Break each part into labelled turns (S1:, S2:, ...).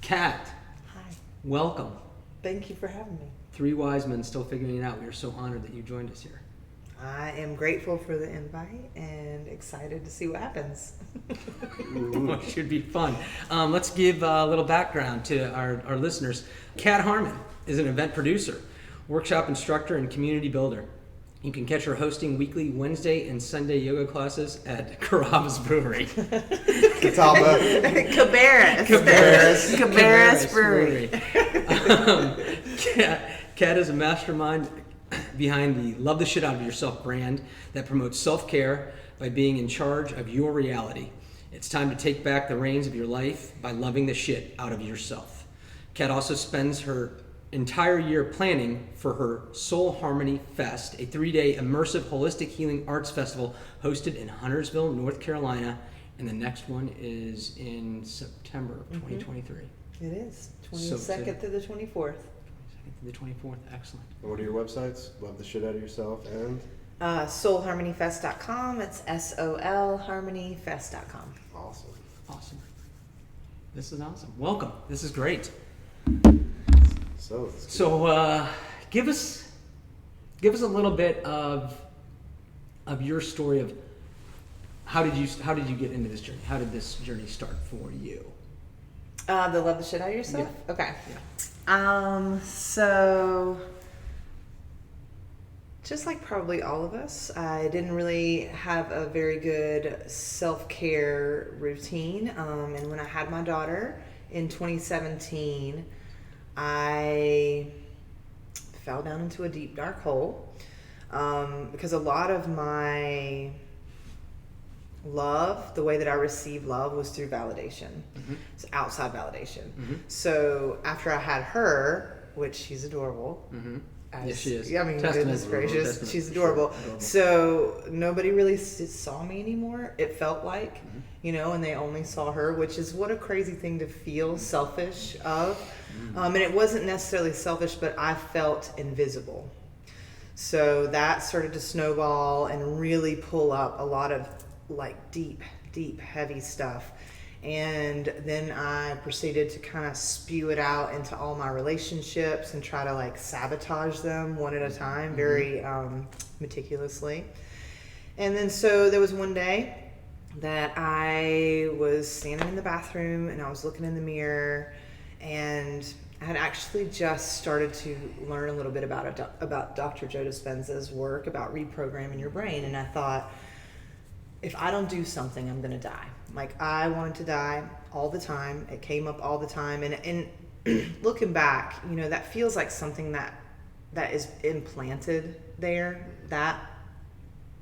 S1: Kat,
S2: Hi.
S1: welcome.
S2: Thank you for having me.
S1: Three wise men still figuring it out. We are so honored that you joined us here.
S2: I am grateful for the invite and excited to see what happens.
S1: It should be fun. Let's give a little background to our listeners. Kat Harmon is an event producer, workshop instructor, and community builder. You can catch her hosting weekly Wednesday and Sunday yoga classes at Carrabba's Brewery.
S3: Catawba.
S2: Cabarrus Brewery.
S1: Kat is a mastermind behind the Love the Shit Out of Yourself brand that promotes self-care by being in charge of your reality. It's time to take back the reins of your life by loving the shit out of yourself. Kat also spends her entire year planning for her Soul Harmony Fest, a 3-day immersive holistic healing arts festival hosted in Huntersville, North Carolina, and the next one is in September of 2023.
S2: It is.
S1: So
S2: 22nd through the 24th.
S1: 22nd to the 24th, excellent.
S3: What are your websites? Love the shit out of yourself and
S2: SoulHarmonyFest.com. It's SOLHarmonyFest.com.
S3: awesome.
S1: Awesome. This is awesome. Welcome. This is great.
S3: So
S1: Give us a little bit of your story of how did you get into this journey? How did this journey start for you?
S2: The love the shit out of yourself?
S1: Yeah.
S2: Okay.
S1: Yeah.
S2: So just like probably all of us, I didn't really have a very good self-care routine. And when I had my daughter in 2017, I fell down into a deep, dark hole because a lot of my love, the way that I received love was through validation. It's outside validation. So after I had her, which she's adorable.
S1: Yes, she is.
S2: Yeah, I mean,
S1: Testament.
S2: goodness gracious,
S1: Testament,
S2: she's
S1: for
S2: adorable.
S1: sure. Adorable.
S2: So nobody really saw me anymore. It felt like, and they only saw her, which is what a crazy thing to feel selfish of. And it wasn't necessarily selfish, but I felt invisible. So that started to snowball and really pull up a lot of like deep, heavy stuff. And then I proceeded to kind of spew it out into all my relationships and try to like sabotage them one at a time, very meticulously. And then so there was one day that I was standing in the bathroom and I was looking in the mirror, and I had actually just started to learn a little bit about Dr. Joe Dispenza's work about reprogramming your brain. And I thought, if I don't do something, I'm going to die. Like, I wanted to die all the time. It came up all the time. And looking back, that feels like something that is implanted there, that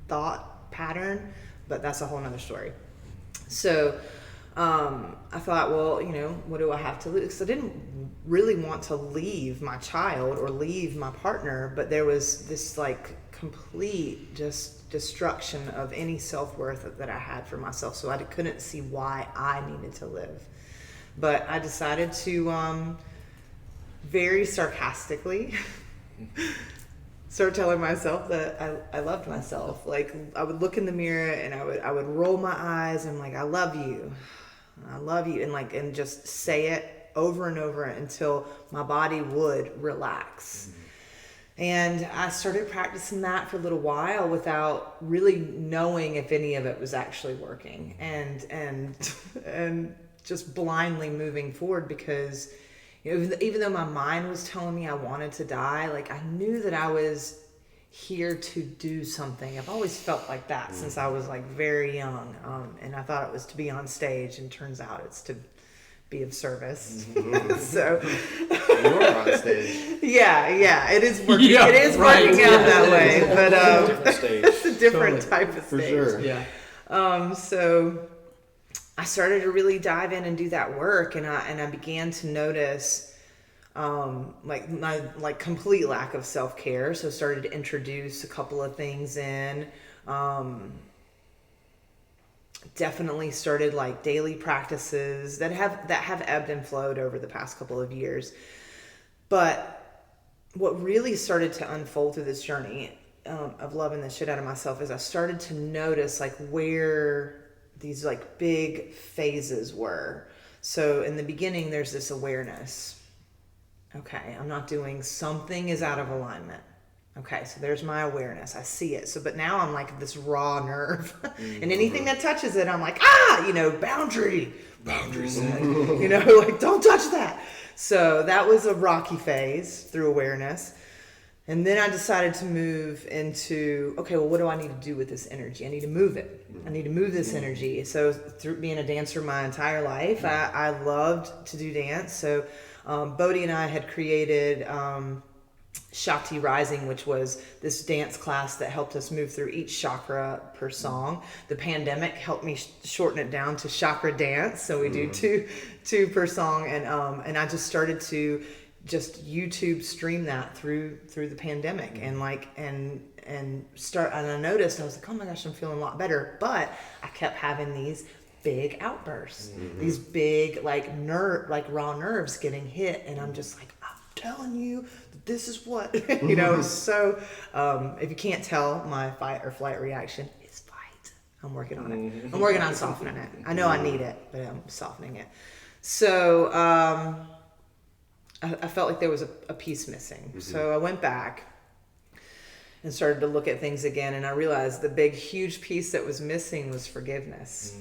S2: thought pattern, but that's a whole nother story. So I thought, well, what do I have to lose? Because I didn't really want to leave my child or leave my partner, but there was this like complete just destruction of any self-worth that I had for myself. So I couldn't see why I needed to live. But I decided to very sarcastically start telling myself that I loved myself. Like, I would look in the mirror and I would roll my eyes and like, I love you, and just say it over and over until my body would relax. And I started practicing that for a little while without really knowing if any of it was actually working, and just blindly moving forward, because even though my mind was telling me I wanted to die, like, I knew that I was here to do something. I've always felt like that since I was like very young, and I thought it was to be on stage, and turns out it's to be of service. So
S3: You're on stage.
S2: Yeah, it is working.
S1: Yeah,
S2: it is
S1: right.
S2: working out that way, but
S3: Different stage.
S2: it's a different
S1: Totally.
S2: type of
S3: For
S2: stage.
S3: sure.
S1: Yeah.
S2: So I started to really dive in and do that work, and I began to notice like my complete lack of self-care. So started to introduce a couple of things in. Definitely started like daily practices that have ebbed and flowed over the past couple of years. But what really started to unfold through this journey of loving the shit out of myself is I started to notice like where these like big phases were. So in the beginning, there's this awareness. Okay, I'm not doing, something is out of alignment. Okay, so there's my awareness. I see it. So, but now I'm like this raw nerve, and anything that touches it, I'm like, boundaries, like don't touch that. So that was a rocky phase through awareness. And then I decided to move into, okay, well, what do I need to do with this energy? I need to move it. I need to move this energy. So through being a dancer my entire life, I loved to do dance. So Bodhi and I had created Shakti Rising, which was this dance class that helped us move through each chakra per song. The pandemic helped me shorten it down to chakra dance. So we do two per song. And I just started to just YouTube stream that through the pandemic, and I noticed, I was like, oh my gosh, I'm feeling a lot better. But I kept having these big outbursts, these big raw nerves getting hit, and I'm just like, I'm telling you, this is what So if you can't tell, my fight or flight reaction is fight. I'm working on it. I'm working on softening it. I know I need it, but I'm softening it. So I felt like there was a piece missing. So I went back and started to look at things again, and I realized the big, huge piece that was missing was forgiveness.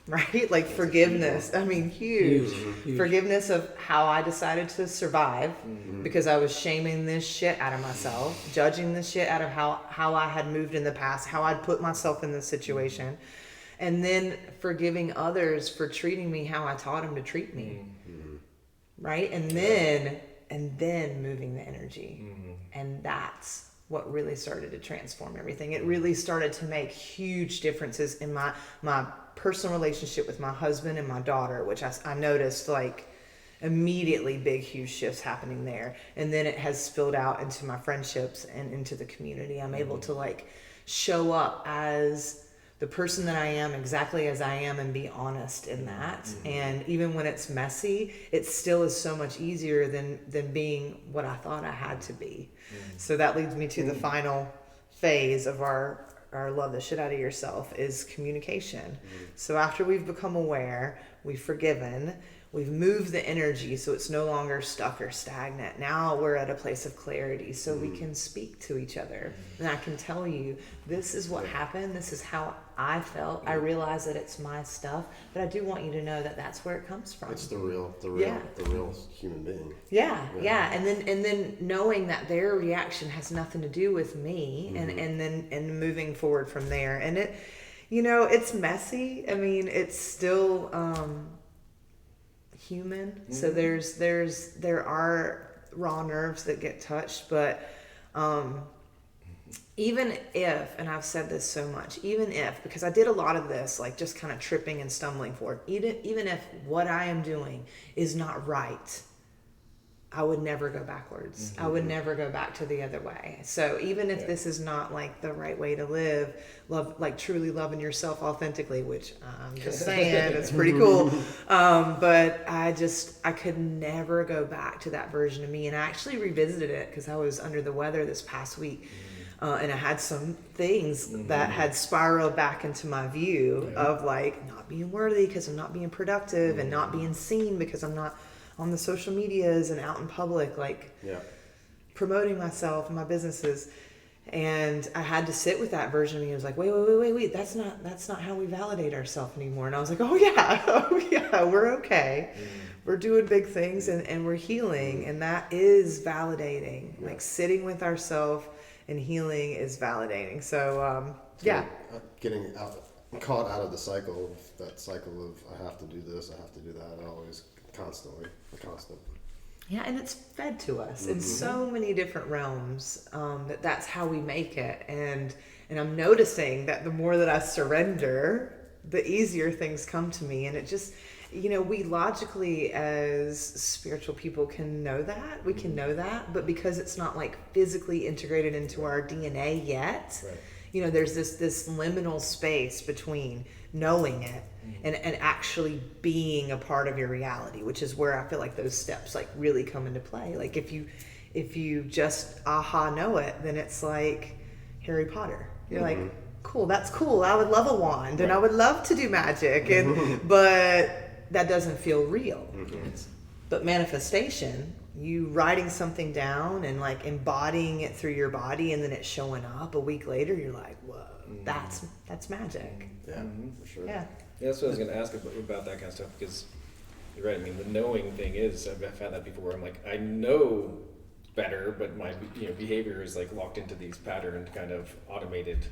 S2: Right? Like forgiveness. I mean, huge. Forgiveness of how I decided to survive, because I was shaming this shit out of myself, judging the shit out of how I had moved in the past, how I'd put myself in this situation, and then forgiving others for treating me how I taught them to treat me. Right? And then moving the energy. And that's what really started to transform everything. It really started to make huge differences in my personal relationship with my husband and my daughter, which I noticed like immediately big, huge shifts happening there. And then it has spilled out into my friendships and into the community. I'm able to like show up as the person that I am, exactly as I am, and be honest in that. And even when it's messy, it still is so much easier than being what I thought I had to be. So that leads me to the final phase of our love the shit out of yourself, is communication. So after we've become aware, we've forgiven, we've moved the energy so it's no longer stuck or stagnant. Now we're at a place of clarity, so we can speak to each other. And I can tell you, this is what happened. This is how I felt. I realize that it's my stuff, but I do want you to know that that's where it comes from.
S3: It's the real human being.
S2: Yeah. And then knowing that their reaction has nothing to do with me, and then moving forward from there. And it, it's messy. I mean, it's still human. So there are raw nerves that get touched, but even if, and I've said this so much, even if, because I did a lot of this, like just kind of tripping and stumbling forward, even if what I am doing is not right, I would never go backwards. I would never go back to the other way. So even if this is not like the right way to live, love, like truly loving yourself authentically, which I'm just saying, it's pretty cool. But I could never go back to that version of me. And I actually revisited it because I was under the weather this past week. And I had some things that had spiraled back into my view of like not being worthy because I'm not being productive, and not being seen because I'm not on the social medias and out in public, like promoting myself and my businesses. And I had to sit with that version of me. I was like, wait, that's not how we validate ourselves anymore. And I was like, oh yeah, we're okay. We're doing big things, and we're healing, and that is validating. Like sitting with ourselves and healing is validating. So
S3: getting caught out of the cycle, that cycle of I have to do this, I have to do that, always constant.
S2: Yeah, and it's fed to us in so many different realms, that's how we make it. And I'm noticing that the more that I surrender, the easier things come to me. And it just, we logically as spiritual people can know that. We can know that, but because it's not like physically integrated into our DNA yet, there's this liminal space between knowing it and actually being a part of your reality, which is where I feel like those steps like really come into play. Like if you just know it, then it's like Harry Potter. You're like, cool, that's cool. I would love a wand and I would love to do magic, but that doesn't feel real. But manifestation, you writing something down and like embodying it through your body, and then it showing up a week later, you're like, whoa, that's magic.
S3: Yeah, for sure.
S2: Yeah.
S4: Yeah, that's what I was going to ask about that kind of stuff, because you're right. I mean, the knowing thing is, I've found that before. I'm like, I know better, but my behavior is like locked into these patterned kind of automated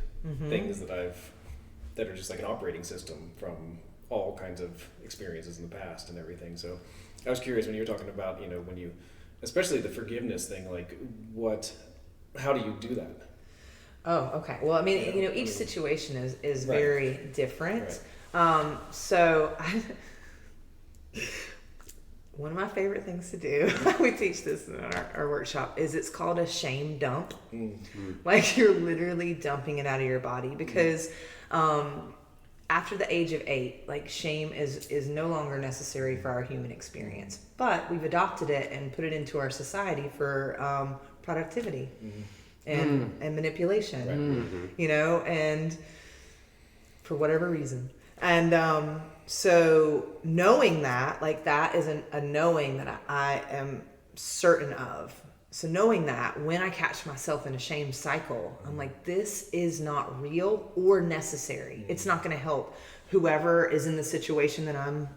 S4: things that are just like an operating system from all kinds of experiences in the past and everything. So I was curious when you were talking about, when you, especially the forgiveness thing, like how do you do that?
S2: Oh, okay. Well, I mean, each situation is
S4: Right.
S2: very different.
S4: Right.
S2: So one of my favorite things to do, we teach this in our workshop, is it's called a shame dump. Like you're literally dumping it out of your body, because after the age of 8, like shame is no longer necessary for our human experience, but we've adopted it and put it into our society for productivity and manipulation, and for whatever reason. And so knowing that, like that is a knowing that I am certain of. So knowing that when I catch myself in a shame cycle, I'm like, this is not real or necessary. It's not going to help whoever is in the situation that I'm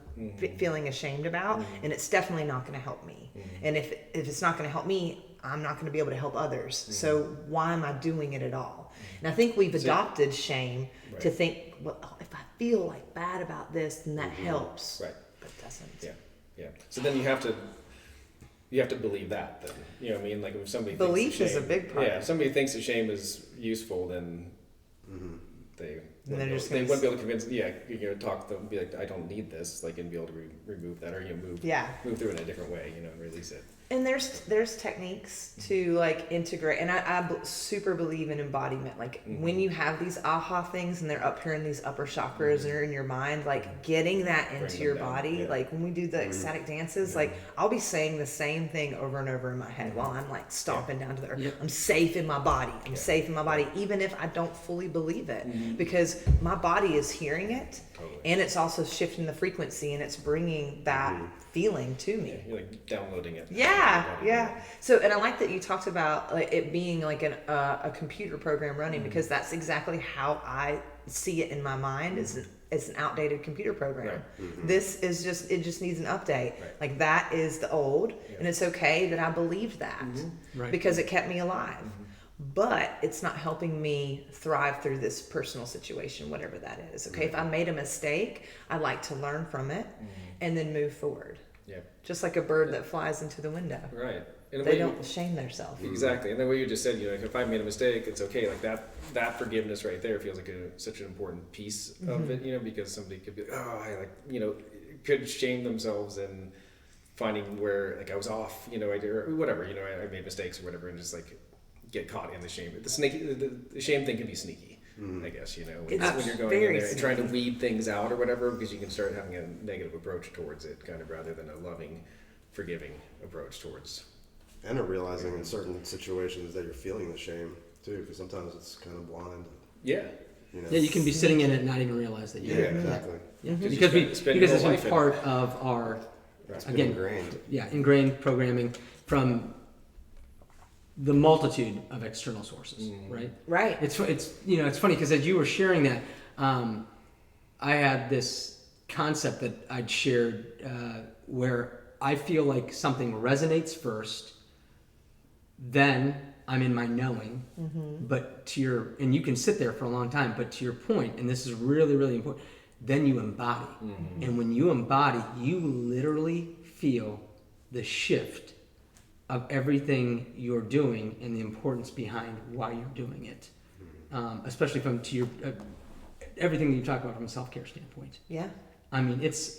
S2: feeling ashamed about, and it's definitely not going to help me. And if it's not going to help me, I'm not going to be able to help others. So why am I doing it at all? And I think we've adopted shame to think, well, if I feel like bad about this, then that helps.
S4: Right.
S2: But it doesn't.
S4: Yeah. So then you have to believe that. Then you know what I mean. Like if somebody
S2: Belief
S4: thinks
S2: is a big part.
S4: Yeah. If somebody thinks that shame is useful, then they wouldn't be able to convince. Yeah, you're gonna talk to them, be like, I don't need this, like, and be able to remove that, or move through it in a different way, and release it.
S2: And there's techniques to like integrate, and I super believe in embodiment. Like when you have these aha things and they're up here in these upper chakras and are in your mind, like getting that into your body.
S4: Yeah.
S2: Like when we do the ecstatic dances, like I'll be saying the same thing over and over in my head while I'm like stomping down to the earth.
S1: Yep.
S2: I'm safe in my body. I'm safe in my body, even if I don't fully believe it, because my body is hearing it, and it's also shifting the frequency, and it's bringing that feeling to me.
S4: Yeah, you're like downloading it.
S2: Yeah. So, and I like that you talked about like it being like a computer program running, because that's exactly how I see it in my mind. It's an outdated computer program.
S4: Right.
S2: This is it just needs an update.
S4: Right.
S2: Like that is the old, and it's okay that I believed that
S1: Right.
S2: because it kept me alive. But it's not helping me thrive through this personal situation, whatever that is. Okay, if I made a mistake, I like to learn from it and then move forward.
S4: Yeah.
S2: Just like a bird that flies into the window.
S4: Right. And
S2: They don't shame themselves.
S4: Exactly. And then what you just said, like if I made a mistake, it's okay. Like that forgiveness right there feels like such an important piece of it, because somebody could be could shame themselves in finding where like I was off, I did, or whatever, I made mistakes or whatever, and just like get caught in the shame. The shame thing can be sneaky, I guess, when you're going in there and trying to weed things out or whatever, because you can start having a negative approach towards it, kind of, rather than a loving, forgiving approach towards.
S3: And realizing in certain situations that you're feeling the shame too, because sometimes it's kind of blind.
S4: Yeah.
S1: Yeah, you can be sitting in it and not even realize that you're
S3: Exactly.
S1: Yeah.
S4: Because
S1: Because
S4: you spend your
S1: it's
S4: whole
S1: a
S4: life in
S1: part
S4: it.
S1: of our
S3: It's been
S1: again
S3: ingrained.
S1: ingrained programming from the multitude of external sources, right?
S2: Right.
S1: It's it's funny because as you were sharing that, I had this concept that I'd shared where I feel like something resonates first, then I'm in my knowing. But and you can sit there for a long time, but to your point, and this is really, really important, then you embody. And when you embody, you literally feel the shift of everything you're doing and the importance behind why you're doing it. Especially from everything that you talk about from a self-care standpoint.
S2: Yeah.
S1: I mean, it's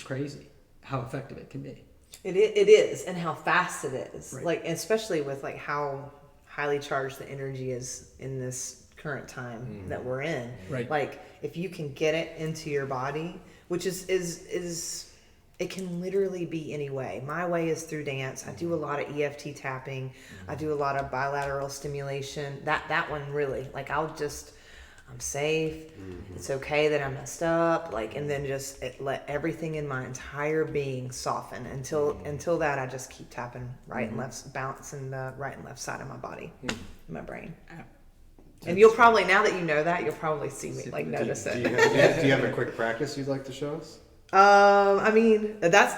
S1: crazy how effective it can be.
S2: It is, and how fast it is.
S1: Right.
S2: Like, especially with like how highly charged the energy is in this current time that we're in.
S1: Right.
S2: Like, if you can get it into your body, which is it can literally be any way. My way is through dance. I do a lot of EFT tapping. I do a lot of bilateral stimulation. That one really, like, I'll just I'm safe. It's okay that I messed up. Like, and then just let everything in my entire being soften until that I just keep tapping right and left, bouncing the right and left side of my body, in my brain. And you'll probably, now that you know that, you'll probably see me like notice it.
S3: Do you have a quick practice you'd like to show us?
S2: I mean, that's.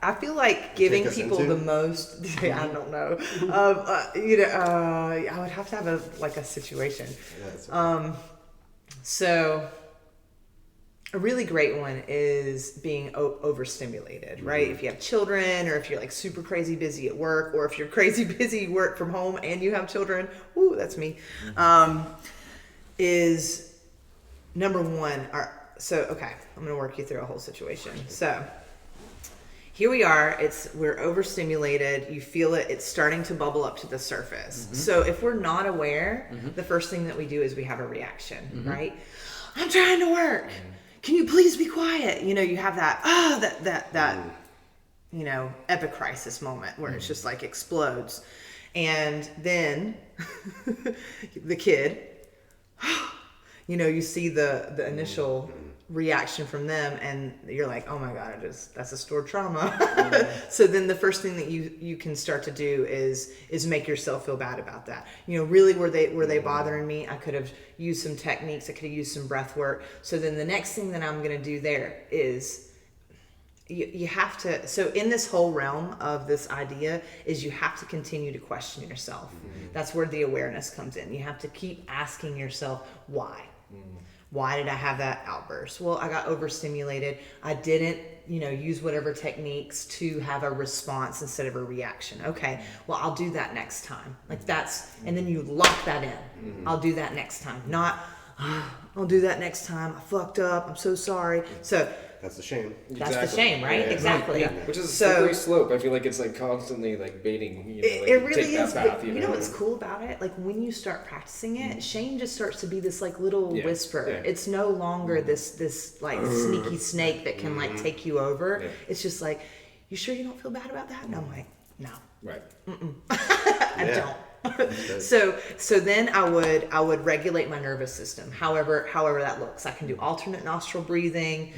S2: I feel like giving
S3: Take us
S2: people
S3: into?
S2: the most. I don't know. I would have to have a situation.
S3: Yeah,
S2: So a really great one is being overstimulated, right? If you have children, or if you're like super crazy busy at work, or if you're crazy busy work from home and you have children, ooh, that's me. Is number one. Okay, I'm gonna work you through a whole situation. So here we are. We're overstimulated. You feel it. It's starting to bubble up to the surface. So if we're not aware, the first thing that we do is we have a reaction, right? I'm trying to work. Can you please be quiet? You have that epic crisis moment where it's just like explodes. And then the kid, you see the initial reaction from them, and you're like, oh my god, that's a stored trauma. So then the first thing that you can start to do is make yourself feel bad about that. Really, were they bothering me? I could have used some techniques. I could have used some breath work. So then the next thing that I'm going to do there is you have to, so in this whole realm of this idea is you have to continue to question yourself. That's where the awareness comes in. You have to keep asking yourself, why? Why did I have that outburst? Well, I got overstimulated. I didn't, use whatever techniques to have a response instead of a reaction. Okay, well, I'll do that next time. And then you lock that in. I'll do that next time. Not, I'll do that next time. I fucked up. I'm so sorry. So
S3: that's the shame.
S2: that's the shame, right?
S3: Yeah.
S2: Exactly.
S1: Yeah.
S4: Which is a slippery slope. I feel like it's like constantly like baiting.
S2: It really
S4: take
S2: is.
S4: that path,
S2: But you know what's cool about it? Like when you start practicing it, shame just starts to be this like little whisper.
S4: Yeah.
S2: It's no longer this like sneaky snake that can like take you over.
S4: Yeah.
S2: It's just like, you sure you don't feel bad about that? And I'm like, no,
S4: Right.
S2: I don't. So then I would regulate my nervous system. However that looks. I can do alternate nostril breathing,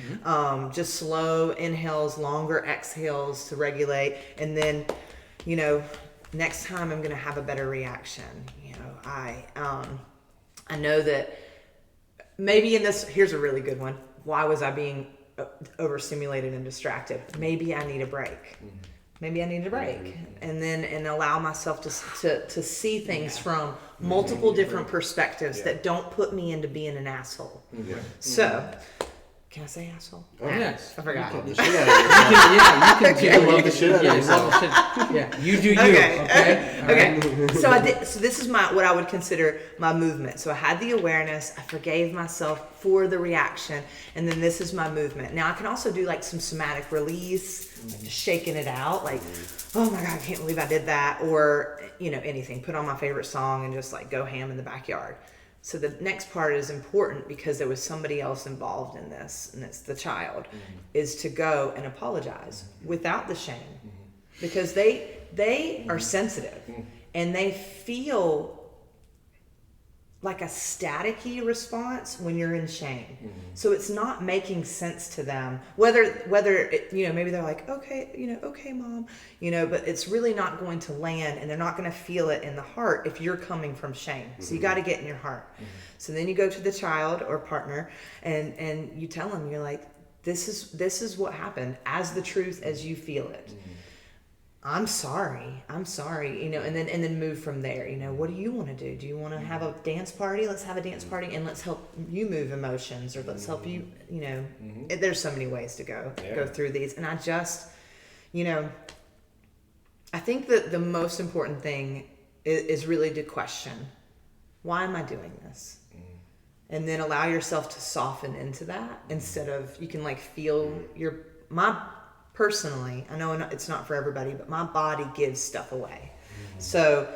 S2: just slow inhales, longer exhales to regulate, and then, next time I'm gonna have a better reaction. I know that maybe in this. Here's a really good one. Why was I being overstimulated and distracted? Maybe I need a break. Maybe I need a break, and allow myself to see things from multiple different perspectives that don't put me into being an asshole. So, can I say asshole?
S1: Yes.
S2: I forgot.
S3: Love the shit out of yourself.
S1: You can
S3: love the shit out of
S1: yeah,
S3: yourself.
S1: love the shit. Yeah, you do you.
S2: Okay.
S1: All right?
S2: Okay. So this is what I would consider my movement. So I had the awareness, I forgave myself for the reaction, and then this is my movement. Now I can also do like some somatic release, like just shaking it out, like, oh my god, I can't believe I did that, or anything. Put on my favorite song and just like go ham in the backyard. So the next part is important because there was somebody else involved in this, and it's the child, is to go and apologize without the shame, because they are sensitive and they feel like a staticky response when you're in shame. So it's not making sense to them, whether it, maybe they're like, okay, okay, mom, but it's really not going to land, and they're not going to feel it in the heart if you're coming from shame. So you got to get in your heart. So then you go to the child or partner and you tell them, you're like, this is what happened as the truth as you feel it. I'm sorry, and then move from there. What do you want to do? Do you want to have a dance party? Let's have a dance party, and let's help you move emotions, or let's help you, there's so many ways to go through these. And I just, I think that the most important thing is really to question, why am I doing this? And then allow yourself to soften into that, instead of, you can like feel personally, I know it's not for everybody, but my body gives stuff away. So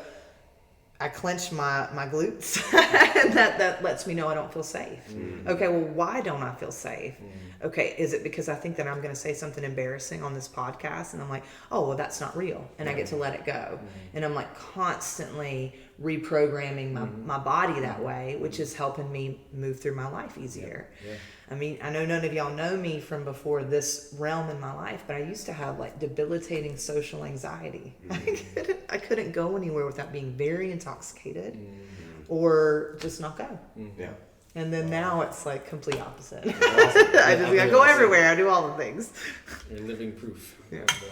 S2: I clench my glutes, and that lets me know I don't feel safe. Okay, well, why don't I feel safe? Okay, is it because I think that I'm going to say something embarrassing on this podcast, and I'm like, oh, well, that's not real, and I get to let it go, and I'm like constantly reprogramming my body that way, which is helping me move through my life easier.
S4: Yeah.
S2: I mean, I know none of y'all know me from before this realm in my life, but I used to have like debilitating social anxiety. I couldn't go anywhere without being very intoxicated or just not go.
S3: Yeah.
S2: And then now it's like complete opposite.
S3: Awesome.
S2: I go everywhere. I do all the things.
S4: You're living proof.
S2: Yeah.
S4: of,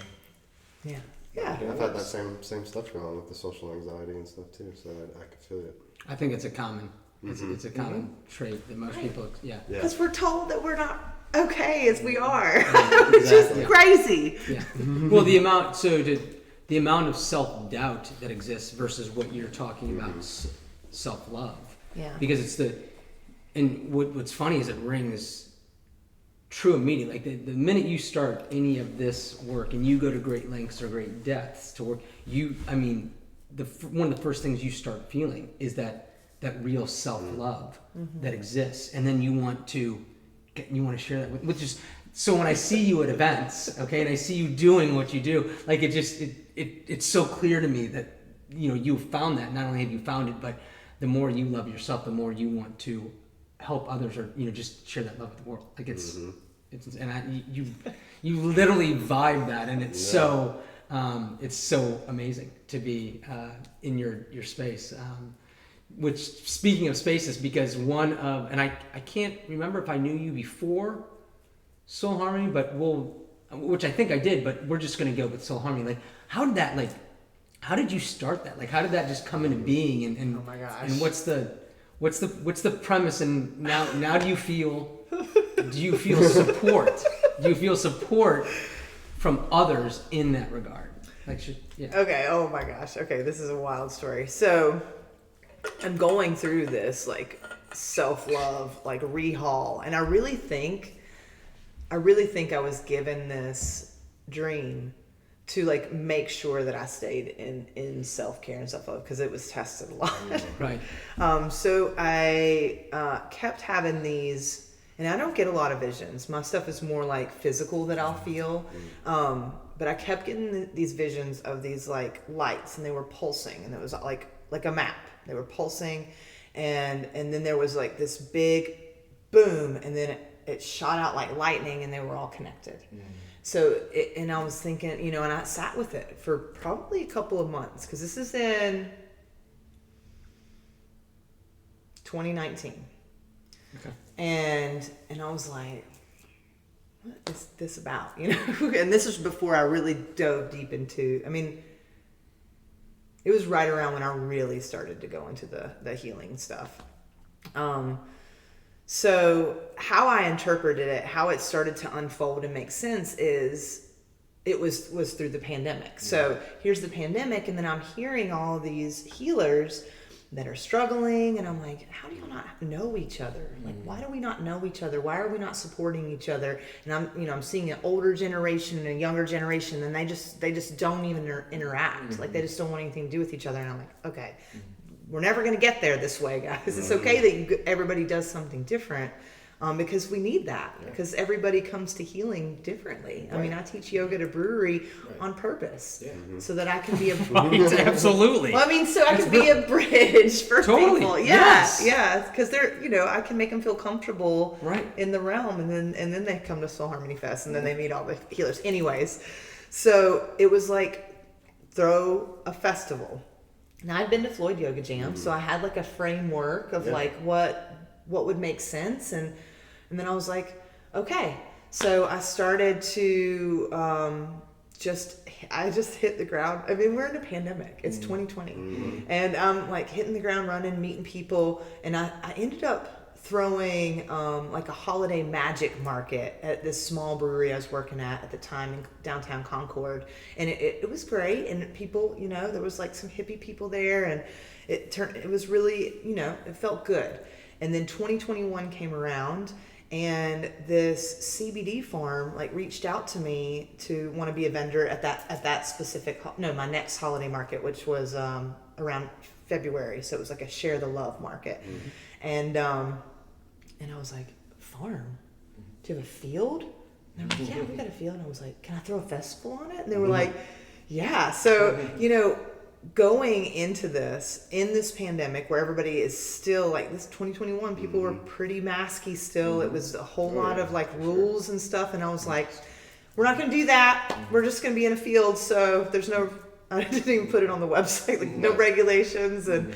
S2: Yeah.
S3: Yeah, I've had that same stuff going on with the social anxiety and stuff too, so I could feel it.
S1: I think it's a common it's a common trait that most people
S2: Because we're told that we're not okay as we are.
S1: Yeah,
S2: It's just
S1: exactly.
S2: crazy.
S1: Yeah. Well, the amount of self-doubt that exists versus what you're talking about, self-love.
S2: Yeah.
S1: Because what's funny is it rings true immediately. Like the minute you start any of this work and you go to great lengths or great depths to work, one of the first things you start feeling is that real self-love that exists, and then you want to share that with just. So when I see you at events, okay, and I see you doing what you do, like it's so clear to me that you've found that. Not only have you found it, but the more you love yourself, the more you want to help others, or just share that love with the world. Like it's you literally vibe that, and it's so amazing to be in your space. Which, speaking of spaces, because and I can't remember if I knew you before Soul Harmony, but which I think I did, but we're just going to go with Soul Harmony. Like, how did you start that? Like, how did that just come into being? And
S2: Oh my gosh.
S1: And what's the premise? And now do you feel support? Do you feel support from others in that regard? Like,
S2: Okay, oh my gosh. Okay, this is a wild story. So I'm going through this like self-love, like rehaul, and I really think I was given this dream to like make sure that I stayed in self-care and self-love, because it was tested a lot.
S1: right.
S2: So I kept having these, and I don't get a lot of visions. My stuff is more like physical that I'll feel. But I kept getting these visions of these like lights, and they were pulsing, and it was like a map. They were pulsing, and then there was like this big boom, and then it shot out like lightning, and they were all connected. So, and I was thinking, and I sat with it for probably a couple of months, because this is in 2019.
S1: Okay.
S2: And I was like, what is this about? And this was before I really dove deep into, it was right around when I really started to go into the healing stuff. So how I interpreted it, how it started to unfold and make sense is it was through the pandemic. So here's the pandemic, and then I'm hearing all these healers that are struggling, and I'm like, how do you not know each other? Like, why do we not know each other? Why are we not supporting each other? And I'm seeing an older generation and a younger generation, and they just don't even interact. Like, they just don't want anything to do with each other. And I'm like, okay, we're never going to get there this way, guys. It's okay that everybody does something different, because we need that, because everybody comes to healing differently.
S4: Right.
S2: I teach yoga at a brewery on purpose, so that I can be a
S1: Absolutely.
S2: Well, so I can be a bridge for
S1: Totally.
S2: people.
S1: Yes.
S2: Yeah, because they're, I can make them feel comfortable
S1: Right.
S2: in the realm, and then they come to Soul Harmony Fest, and then they meet all the healers. Anyways, so it was like throw a festival. Now I'd been to Floyd Yoga Jam, so I had like a framework of like what would make sense, and then I was like, okay. So I started to I just hit the ground. We're in a pandemic. It's 2020. And I'm like hitting the ground running, meeting people. And I ended up throwing like a holiday magic market at this small brewery I was working at the time in downtown Concord. And it was great. And people, there was like some hippie people there. And it was really, it felt good. And then 2021 came around, and this CBD farm like reached out to me to want to be a vendor at that specific my next holiday market, which was around February, so it was like a share the love market. And I was like, farm? Do you have a field? And they were like, yeah, we got a field. And I was like, can I throw a festival on it? And they were like, yeah. So, going into this, in this pandemic where everybody is still like this 2021, people were pretty masky still. It was a whole lot of like rules and stuff. And I was like, we're not going to do that. We're just going to be in a field. So there's I didn't even put it on the website, like no regulations. And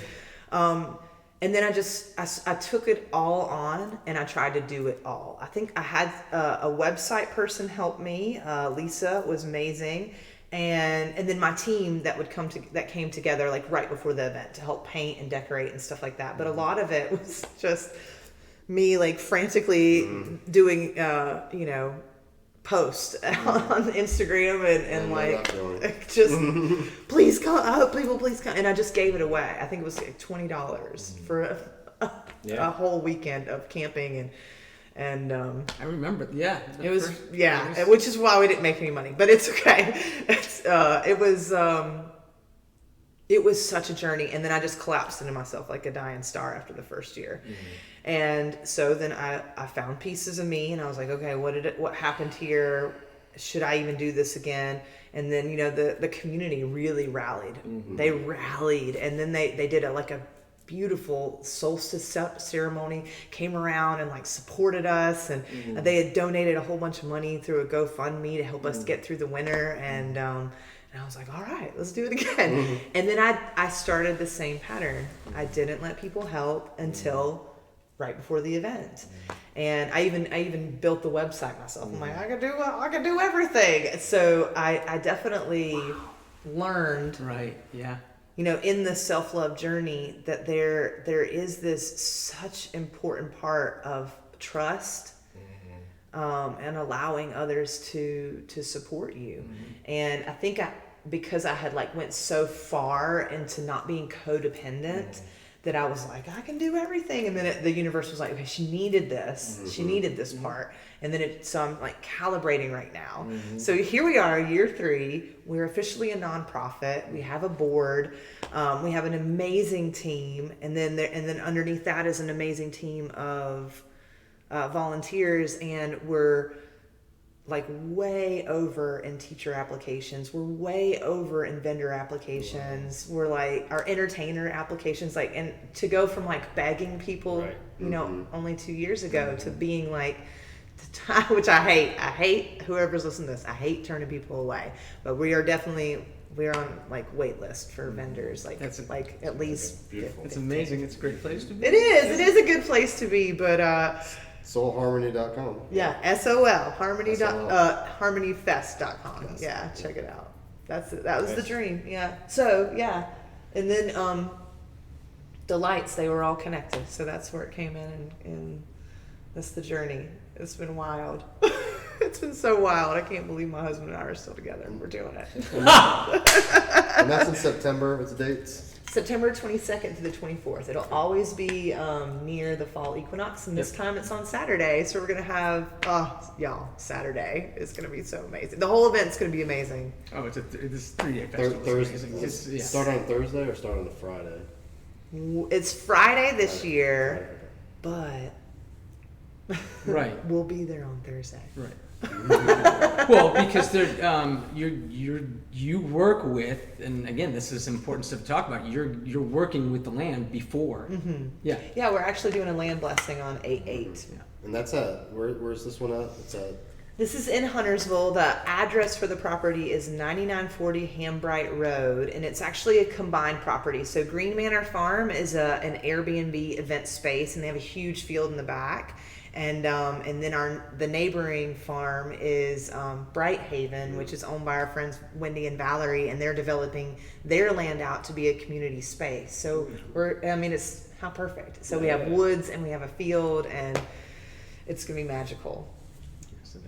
S2: then I took it all on and I tried to do it all. I think I had a website person help me. Lisa was amazing. And then my team that came together like right before the event to help paint and decorate and stuff like that. But a lot of it was just me like frantically doing, posts on Instagram and like just please come, people please come. And I just gave it away. I think it was like $20 for a whole weekend of camping and
S1: I remember, yeah.
S2: Which is why we didn't make any money, but it's okay. It was such a journey, and then I just collapsed into myself like a dying star after the first year. And so then I found pieces of me, and I was like, okay, what happened here? Should I even do this again? And then the community really rallied. They rallied, and then they did a beautiful solstice ceremony, came around and like supported us, and they had donated a whole bunch of money through a GoFundMe to help us get through the winter. And I was like, all right, let's do it again. And then I started the same pattern. I didn't let people help until right before the event. And I even built the website myself. I'm like, I can do everything. So I definitely learned.
S1: Right. Yeah.
S2: In the self-love journey, that there is this such important part of trust, and allowing others to support you. And I think because I had went so far into not being codependent, that I was like, I can do everything. And then the universe was like, okay, she needed this. She needed this part. And then so I'm calibrating right now. So here we are, year 3. We're officially a nonprofit. We have a board. We have an amazing team. And then underneath that is an amazing team of volunteers. And we're way over in teacher applications. We're way over in vendor applications. We're our entertainer applications, and to go from begging people, only 2 years ago to being which I hate whoever's listening to this. I hate turning people away, but we're on wait list for vendors. At least
S1: It's amazing. It's a great place to be.
S2: It is a good place to be, but
S3: soulharmony.com.
S2: Yeah, SOL Harmony
S3: SOL.
S2: harmonyfest.com. Yeah, check it out. That was the dream. Yeah. So yeah, and then the lights, they were all connected. So that's where it came in, and that's the journey. It's been wild. It's been so wild. I can't believe my husband and I are still together and we're doing it.
S3: And that's in September. What's the dates?
S2: September 22nd to the 24th. It'll always be near the fall equinox, and this time it's on Saturday. So we're going to have, Saturday is going to be so amazing. The whole event's going to be amazing.
S1: Oh, it's a 3-day festival.
S3: Thursday. Start on Thursday or start on a Friday?
S2: It's Friday this year, but
S1: right.
S2: We'll be there on Thursday.
S1: Right. Well, because you work with, and again, this is important stuff to talk about. You're working with the land before. Yeah.
S2: Yeah, we're actually doing a land blessing on 8/8.
S1: Yeah.
S3: And that's where's this one at? It's at.
S2: This is in Huntersville. The address for the property is 9940 Hambright Road, and it's actually a combined property. So Green Manor Farm is an Airbnb event space, and they have a huge field in the back. And then the neighboring farm is Bright Haven, which is owned by our friends Wendy and Valerie, and they're developing their land out to be a community space. So it's how perfect. So we have woods and we have a field, and it's gonna be magical.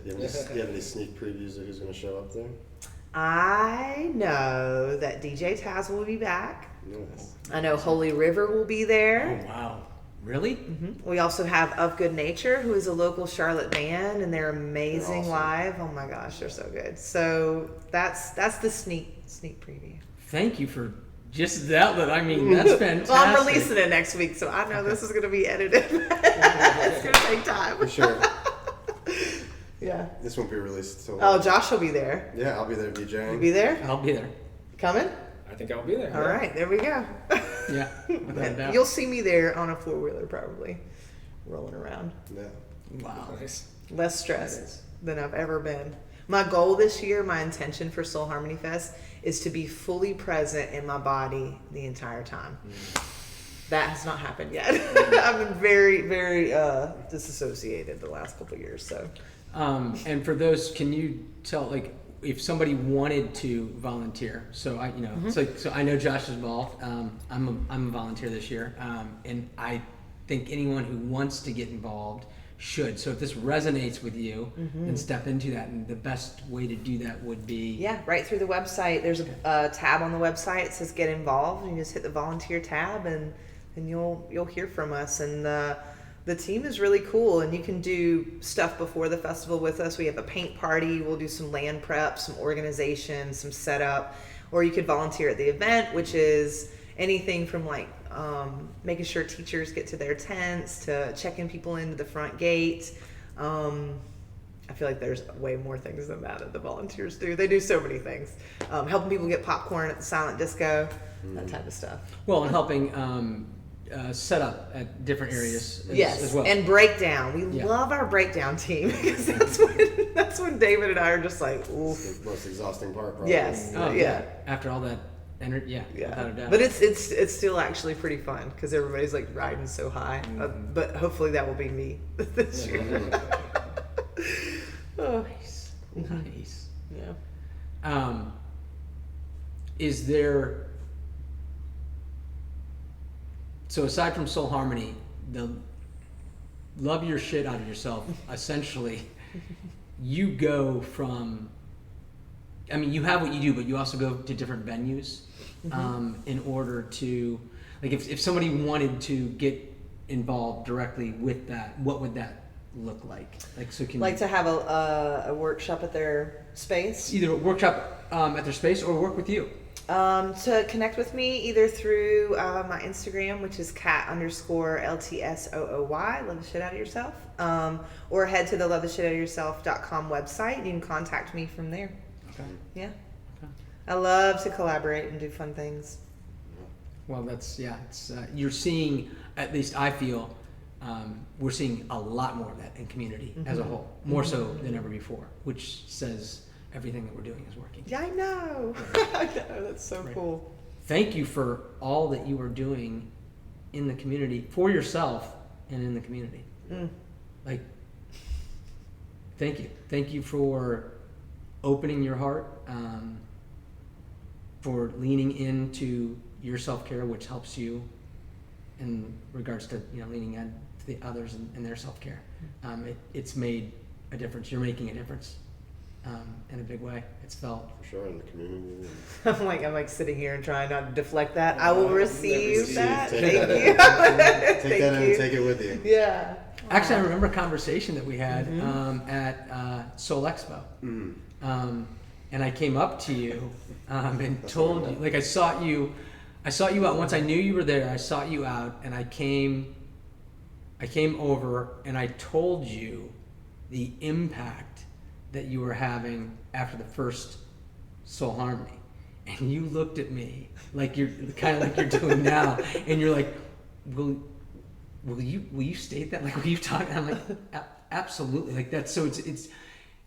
S3: Do you have any sneak previews of who's going to show up there?
S2: I know that DJ Taz will be back.
S3: Nice.
S2: I know Holy River will be there.
S1: Oh wow. Really?
S2: We also have Of Good Nature, who is a local Charlotte band, and they're amazing.
S3: They're awesome.
S2: Live. Oh my gosh, they're so good. So that's the sneak preview.
S1: Thank you for just that. I mean, that's fantastic.
S2: Well, I'm releasing it next week, so I know this is going to be edited. It's going to take time.
S3: For sure.
S2: Yeah.
S3: This won't be released till.
S2: Oh, Josh will be there.
S3: Yeah, I'll be there DJing.
S2: You be there?
S1: I'll be there.
S2: Coming?
S4: I think I'll be there.
S2: All right, there we go.
S1: Yeah, without a doubt.
S2: You'll see me there on a 4-wheeler probably, rolling around.
S3: Yeah.
S1: Wow.
S4: Nice.
S2: Less stressed than I've ever been. My goal this year, my intention for Soul Harmony Fest is to be fully present in my body the entire time. That has not happened yet. I've been very, very disassociated the last couple of years. So,
S1: And for those, can you tell, like, if somebody wanted to volunteer? So I, so I know Josh is involved. I'm a volunteer this year, and I think anyone who wants to get involved should. So if this resonates with you, then step into that. And the best way to do that would be
S2: yeah, right through the website. There's a tab on the website that says "Get Involved." And you just hit the volunteer tab, and you'll hear from us. And the team is really cool, and you can do stuff before the festival with us. We have a paint party. We'll do some land prep, some organization, some setup, or you could volunteer at the event, which is anything from like making sure teachers get to their tents to checking people into the front gate. I feel like there's way more things than that the volunteers do. They do so many things. Helping people get popcorn at the silent disco, that type of stuff.
S1: well, and helping set up at different areas as well.
S2: And breakdown. We
S1: Yeah.
S2: love our breakdown team because that's when David and I are just like, oof.
S3: It's the most exhausting part, probably.
S2: Yes.
S1: Oh,
S2: yeah.
S1: After all that energy, without a doubt.
S2: But it's still actually pretty fun because everybody's like riding so high. But hopefully that will be me this year. Oh.
S1: Nice.
S2: Yeah.
S1: Is there, so aside from Soul Harmony, the love your shit out of yourself, essentially, you go from, I mean, you have what you do, but you also go to different venues in order to, like, if somebody wanted to get involved directly with that, what would that look like? Like, so can
S2: Like
S1: you,
S2: to have a workshop at their space.
S1: either workshop at their space or work with you?
S2: To connect with me either through my Instagram, which is cat_LTSOOY, love the shit out of yourself, or head to the lovetheshitoutofyourself.com website. You can contact me from there.
S1: Okay.
S2: Yeah.
S1: Okay.
S2: I love to collaborate and do fun things.
S1: Well, that's, it's, you're seeing, at least I feel, we're seeing a lot more of that in community as a whole, more so than ever before, which says everything that we're doing is working.
S2: Yeah, I know. I know. That's so
S1: Right.
S2: cool.
S1: Thank you for all that you are doing in the community, for yourself and in the community. Like, thank you. Thank you for opening your heart, for leaning into your self-care, which helps you in regards to, leaning in to the others and their self-care. It's made a difference. You're making a difference in a big way. It's felt.
S3: For sure, in the community.
S2: I'm like sitting here and trying not to deflect that. I will receive that.
S3: Take
S2: Thank
S3: that
S2: you.
S3: in. Take
S2: Thank
S3: that in
S2: you.
S3: and take it with you.
S2: Yeah.
S1: Actually, I remember a conversation that we had at Soul Expo. And I came up to you and told you, like, I sought you out once I knew you were there. I sought you out, and I came over and I told you the impact that you were having after the first Soul Harmony, and you looked at me like you're kind of like you're doing now, and you're like, will you state that? Like, will you talk? And I'm like, absolutely. Like, that's so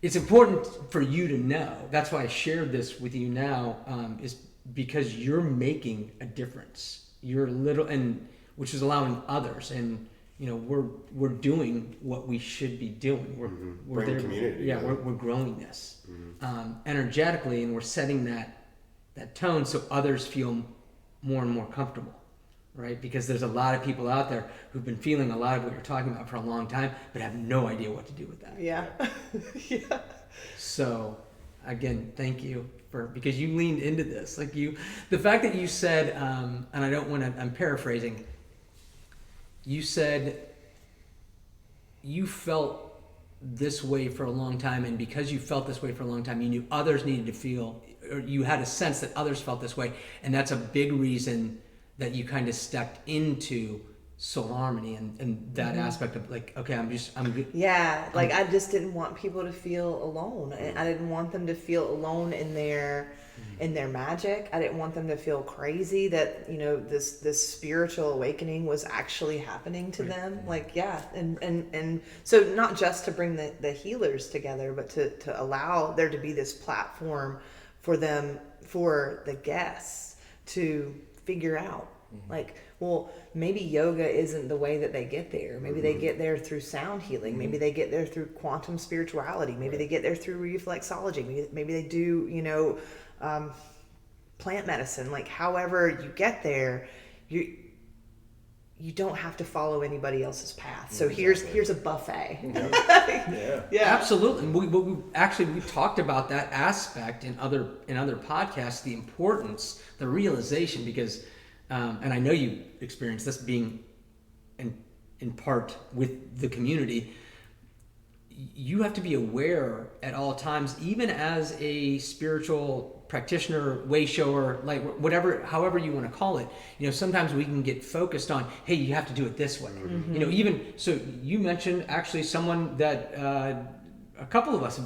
S1: it's important for you to know. That's why I shared this with you now, is because you're making a difference. You're which is allowing others, and we're doing what we should be doing. We're
S3: Bring
S1: there.
S3: community.
S1: Yeah, we're growing this energetically, and we're setting that tone so others feel more and more comfortable, right? Because there's a lot of people out there who've been feeling a lot of what you're talking about for a long time, but have no idea what to do with that.
S2: Yeah. Yeah.
S1: So, again, thank you because you leaned into this. Like, the fact that you said, and I don't want to, I'm paraphrasing. You said you felt this way for a long time, and because you felt this way for a long time, you knew others needed to feel or you had a sense that others felt this way, and that's a big reason that you kind of stepped into soul harmony and that aspect of like, okay, I'm good.
S2: Yeah, like I just didn't want people to feel alone. I didn't want them to feel alone in their magic. I didn't want them to feel crazy that, you know, this spiritual awakening was actually happening to them. Like, yeah, and so not just to bring the healers together, but to allow there to be this platform for them, for the guests to figure out, like, well, maybe yoga isn't the way that they get there. Maybe they get there through sound healing. Maybe they get there through quantum spirituality. Maybe they get there through reflexology. Maybe they do, you know, plant medicine. Like, however you get there, you don't have to follow anybody else's path. So here's a buffet.
S1: Yeah, absolutely. And we talked about that aspect in other podcasts, the importance, the realization, because and I know you experienced this being in part with the community. You have to be aware at all times, even as a spiritual practitioner, way shower, like whatever, however you want to call it. You know, sometimes we can get focused on, hey, you have to do it this way. You know, even so, you mentioned actually someone that a couple of us,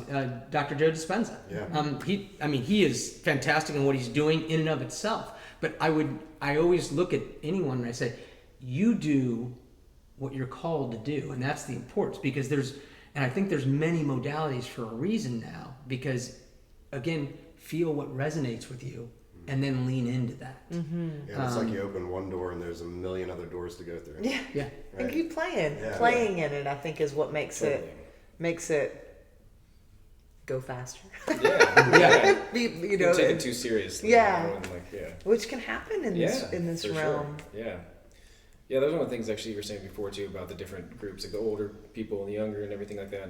S1: Dr. Joe Dispenza.
S3: Yeah.
S1: He is fantastic in what he's doing in and of itself. But I always look at anyone and I say, you do what you're called to do, and that's the importance, because I think there's many modalities for a reason now, because again, feel what resonates with you and then lean into that.
S3: Yeah, it's like you open one door and there's a million other doors to go through.
S2: Yeah.
S1: Yeah.
S2: And keep playing.
S3: Yeah.
S2: Playing in it, I think, is what makes
S4: Totally.
S2: it go faster.
S1: Yeah.
S2: You know,
S4: Don't take it too seriously.
S2: Yeah.
S4: You know, and like, yeah.
S2: which can happen in this
S4: for
S2: realm.
S4: Sure. Yeah. Yeah, those are one of the things actually you were saying before too about the different groups, like the older people and the younger and everything like that.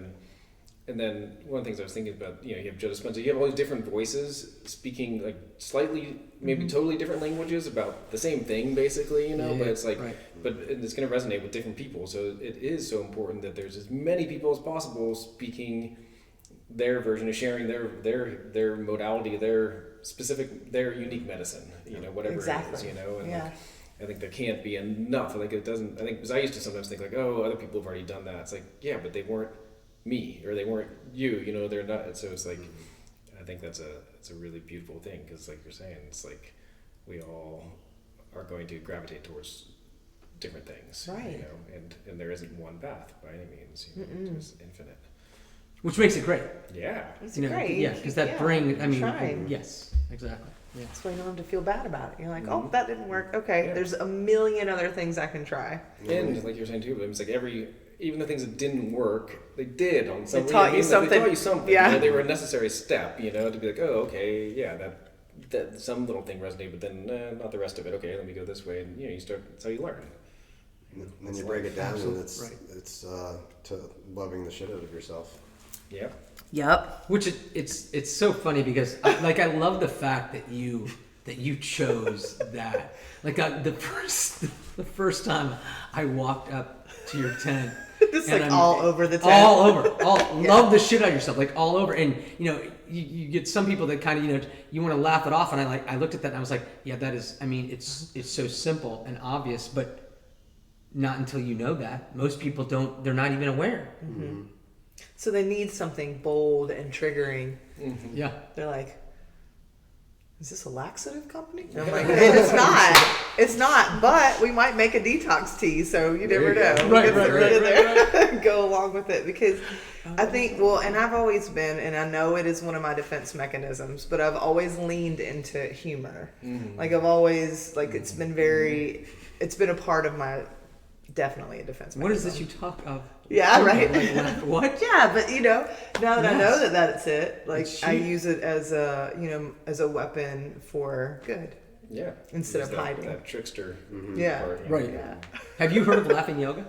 S4: And then one of the things I was thinking about, you know, you have Joe Dispenza, you have all these different voices speaking like slightly, maybe totally different languages about the same thing basically, you know, but it's like, but it's going to resonate with different people. So it is so important that there's as many people as possible speaking their version of sharing their modality, their specific, their unique medicine, you know, whatever it is, you know, and like, I think there can't be enough. Like it doesn't. I think because I used to sometimes think like, oh, other people have already done that. It's like, yeah, but they weren't me or they weren't you. You know, they're not. So it's like, I think it's a really beautiful thing because, like you're saying, it's like we all are going to gravitate towards different things,
S2: right?
S4: You know, and there isn't one path by any means. You know, there's infinite.
S1: Which makes it great.
S4: Yeah.
S2: It's
S1: You know,
S2: great.
S1: yeah, because that brings. I mean,
S2: trying.
S1: yes, exactly. Yeah.
S2: That's why you don't have to feel bad about it. You're like, oh, that didn't work. Okay, there's a million other things I can try.
S4: And like you're saying too, it's like even the things that didn't work, they did on some.
S2: They taught you something.
S4: They taught you something.
S2: Yeah.
S4: You know, they were a necessary step. You know, to be like, oh, okay, yeah, that some little thing resonated, but then not the rest of it. Okay, let me go this way, and you know, you start. That's how you learn.
S3: And then you break it down,
S1: Absolutely.
S3: and it's to loving the shit out of yourself.
S4: Yeah.
S2: Yep.
S1: Which it's so funny because I love the fact that you chose that. Like the first time I walked up to your tent,
S2: Just like all over the tent.
S1: all over, love the shit out of yourself, like all over. And you know, you get some people that kind of, you know, you want to laugh it off, and I looked at that and I was like, yeah, that is. I mean, it's so simple and obvious, but not until you know that. Most people don't. They're not even aware.
S2: Mm-hmm. So they need something bold and triggering.
S4: Mm-hmm.
S1: Yeah.
S2: They're like, is this a laxative company? And I'm like, it's not. It's not. But we might make a detox tea, so you never know.
S1: Right.
S2: Go along with it because I think, well, and I've always been, and I know it is one of my defense mechanisms, but I've always leaned into humor.
S4: Mm-hmm.
S2: Like I've always, like it's been a part of my, definitely a defense mechanism.
S1: What is this you talk of?
S2: Yeah, right.
S1: Like, what?
S2: Yeah, but you know, now that I know that that's it, like
S1: It's
S2: I
S1: huge.
S2: use it as a weapon for good.
S4: Yeah.
S2: Instead
S4: Use
S2: of hiding.
S4: that trickster.
S2: Yeah.
S4: Part, you know.
S1: Right.
S2: Yeah.
S1: Have you heard of laughing yoga?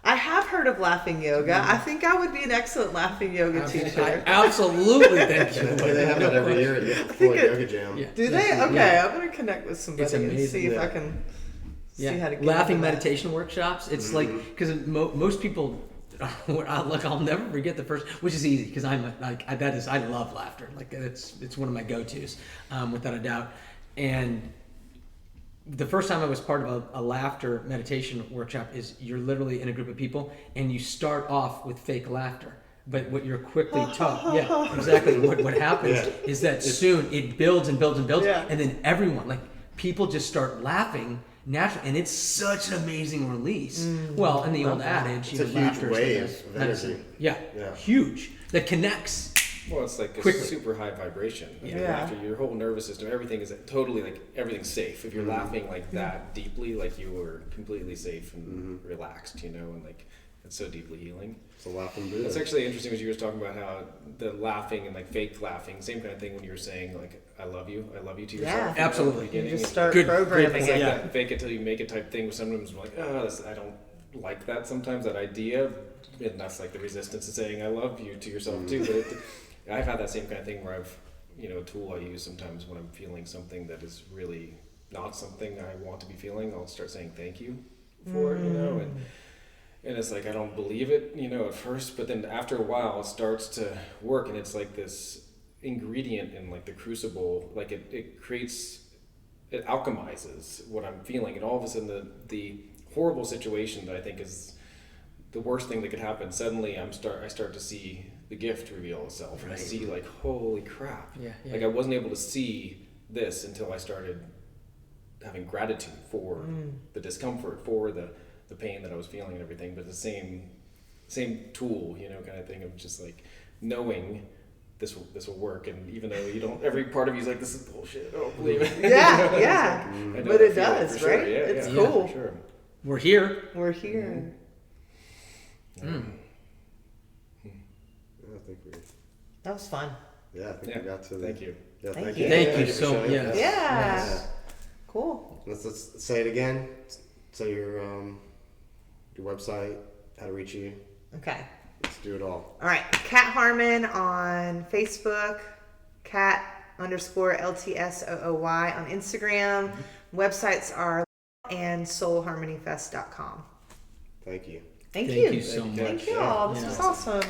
S2: I have heard of laughing yoga. I think I would be an excellent laughing yoga teacher.
S1: Absolutely, thank you.
S3: They have that every year at the
S2: think
S3: Floyd
S2: it-
S3: Yoga Jam.
S1: Yeah.
S2: Do they?
S1: Yeah.
S2: Okay,
S1: Yeah.
S2: I'm gonna connect with somebody
S1: It's
S2: and
S1: amazing.
S2: see if
S3: Yeah.
S2: I can see how to get
S1: Laughing
S2: into that.
S1: meditation workshops. It's like because most people I'll never forget the first, which is easy because I love laughter. Like it's one of my go-tos, without a doubt. And the first time I was part of a laughter meditation workshop is you're literally in a group of people and you start off with fake laughter. But what you're quickly taught, yeah, exactly. What happens is that soon it builds and builds and builds, and then everyone, like people just start laughing naturally, and it's such an amazing release. Well, and the old adage,
S3: it's a huge wave of energy.
S1: Yeah, huge. That connects.
S4: Well, it's like
S1: quickly.
S4: a super high vibration.
S2: Yeah.
S4: After your whole nervous system, everything is totally like everything's safe. If you're laughing like that deeply, like you were completely safe and relaxed, you know, and like it's so deeply healing.
S3: It's a laughing Buddha.
S4: It's actually interesting what you were talking about, how the laughing and like fake laughing, same kind of thing when you were saying like I love you to yourself.
S2: Yeah.
S1: Absolutely.
S4: At the beginning.
S2: You just start
S1: Good-
S2: programming
S4: It's
S2: it.
S4: like
S1: Yeah.
S4: that fake it till you make it type thing. Sometimes I'm like, oh, I don't like that sometimes, that idea. And that's like the resistance to saying I love you to yourself too. But I've had that same kind of thing where I've, you know, a tool I use sometimes when I'm feeling something that is really not something I want to be feeling. I'll start saying thank you for it, you know, and it's like I don't believe it, you know, at first, but then after a while it starts to work, and it's like this ingredient in like the crucible, like it creates, it alchemizes what I'm feeling, and all of a sudden the horrible situation that I think is the worst thing that could happen, suddenly I start to see the gift reveal itself, and I see like, holy crap. Like I wasn't able to see this until I started having gratitude for the discomfort, for the pain that I was feeling and everything, but the same tool, you know, kind of thing of just like knowing this will work, and even though you don't, every part of you is like, this is bullshit, I don't believe it.
S2: Yeah,
S4: Like,
S2: but it
S4: I feel
S2: does,
S4: for sure.
S2: right?
S4: Yeah,
S2: It's
S4: yeah,
S2: cool.
S4: for sure.
S1: We're here.
S2: We're here.
S3: I think we.
S2: That was fun.
S3: Yeah, I think we got to.
S4: Thank you.
S3: Yeah,
S2: Thank you.
S1: Thank you
S3: for
S1: so
S3: showing
S1: much.
S3: up.
S2: Yeah. Cool.
S3: Let's say it again. Say your website, how to reach you.
S2: Okay.
S3: Let's do it all.
S2: All right. Kat Harmon on Facebook. Kat_LTSOOY on Instagram. Websites are and soulharmonyfest.com.
S3: Thank you.
S2: Thank
S1: Thank
S2: you.
S1: you so much.
S2: Thank you all. This
S1: Yeah.
S2: was awesome.